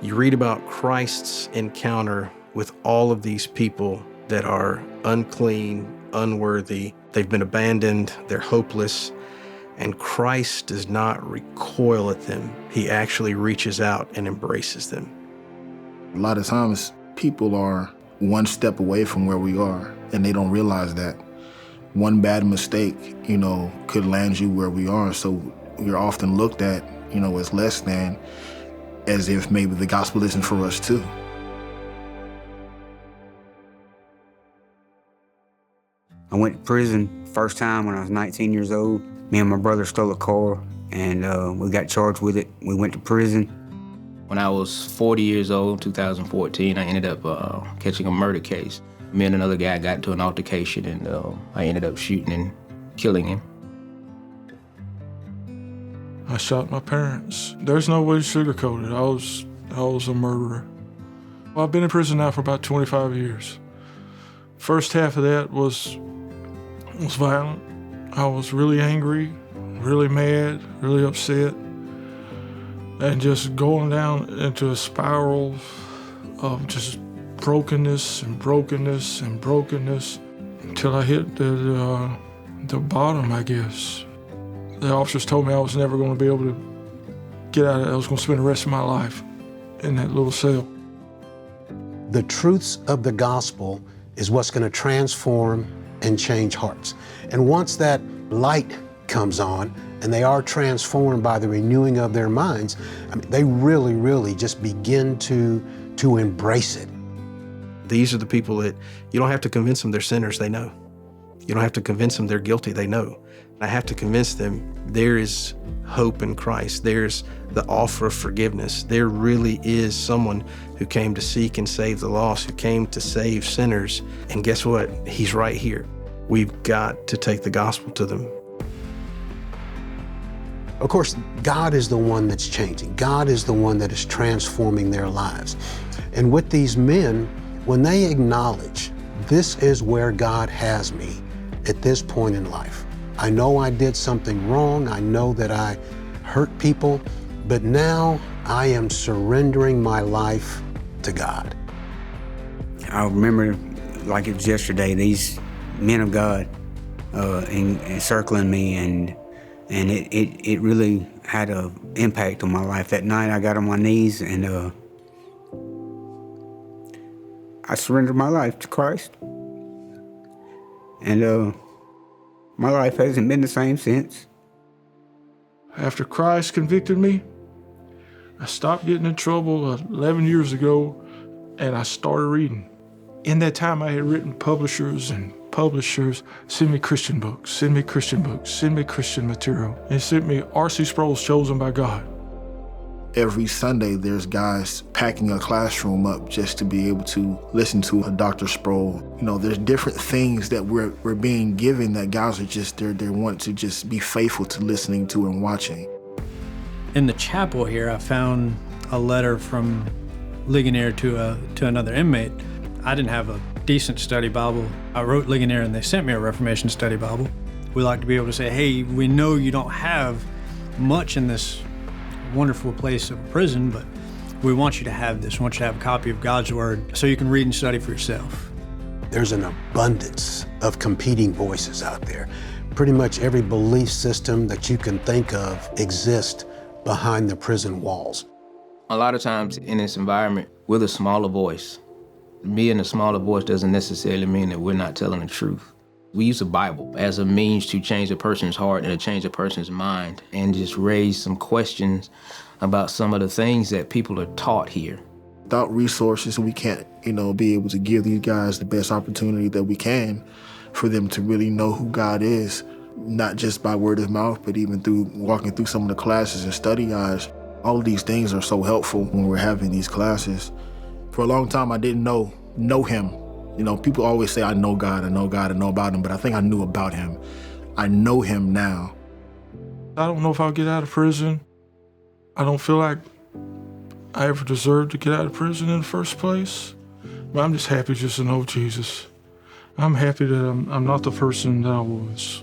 You read about Christ's encounter with all of these people that are unclean, unworthy. They've been abandoned, they're hopeless, and Christ does not recoil at them. He actually reaches out and embraces them. A lot of times, people are one step away from where we are, and they don't realize that. One bad mistake, could land you where we are. So we're often looked at, as less than, as if maybe the gospel isn't for us too. I went to prison first time when I was 19 years old. Me and my brother stole a car, and we got charged with it. We went to prison. When I was 40 years old, 2014, I ended up catching a murder case. Me and another guy got into an altercation, and I ended up shooting and killing him. I shot my parents. There's no way to sugarcoat it. I was a murderer. Well, I've been in prison now for about 25 years. First half of that was violent. I was really angry, really mad, really upset, and just going down into a spiral of just brokenness and brokenness and brokenness until I hit the bottom, I guess. The officers told me I was never going to be able to get out of it. I was going to spend the rest of my life in that little cell. The truths of the gospel is what's going to transform and change hearts. And once that light comes on and they are transformed by the renewing of their minds, they really, really just begin to embrace it. These are the people that you don't have to convince them they're sinners, they know. You don't have to convince them they're guilty, they know. I have to convince them there is hope in Christ. There's the offer of forgiveness. There really is someone who came to seek and save the lost, who came to save sinners. And guess what? He's right here. We've got to take the gospel to them. Of course, God is the one that's changing. God is the one that is transforming their lives. And with these men, when they acknowledge, this is where God has me at this point in life. I know I did something wrong. I know that I hurt people, but now I am surrendering my life to God. I remember like it was yesterday, these men of God encircling me, and it really had an impact on my life. That night I got on my knees and I surrendered my life to Christ. And my life hasn't been the same since. After Christ convicted me, I stopped getting in trouble 11 years ago, and I started reading. In that time, I had written publishers, send me Christian books, send me Christian books, send me Christian material. And he sent me R.C. Sproul's Chosen by God. Every Sunday, there's guys packing a classroom up just to be able to listen to a Dr. Sproul. There's different things that we're being given that guys are just, they want to just be faithful to listening to and watching. In the chapel here, I found a letter from Ligonier to another inmate. I didn't have a decent study Bible. I wrote Ligonier and they sent me a Reformation study Bible. We like to be able to say, hey, we know you don't have much in this wonderful place of a prison, but we want you to have this. We want you to have a copy of God's Word so you can read and study for yourself. There's an abundance of competing voices out there. Pretty much every belief system that you can think of exists behind the prison walls. A lot of times in this environment, we're the smaller voice. Being a smaller voice doesn't necessarily mean that we're not telling the truth. We use the Bible as a means to change a person's heart and to change a person's mind and just raise some questions about some of the things that people are taught here. Without resources, we can't, be able to give these guys the best opportunity that we can for them to really know who God is, not just by word of mouth, but even through walking through some of the classes and study guides. All of these things are so helpful when we're having these classes. For a long time, I didn't know him. People always say, I know God, I know about him, but I think I knew about him. I know him now. I don't know if I'll get out of prison. I don't feel like I ever deserved to get out of prison in the first place. But I'm just happy just to know Jesus. I'm happy that I'm not the person that I was.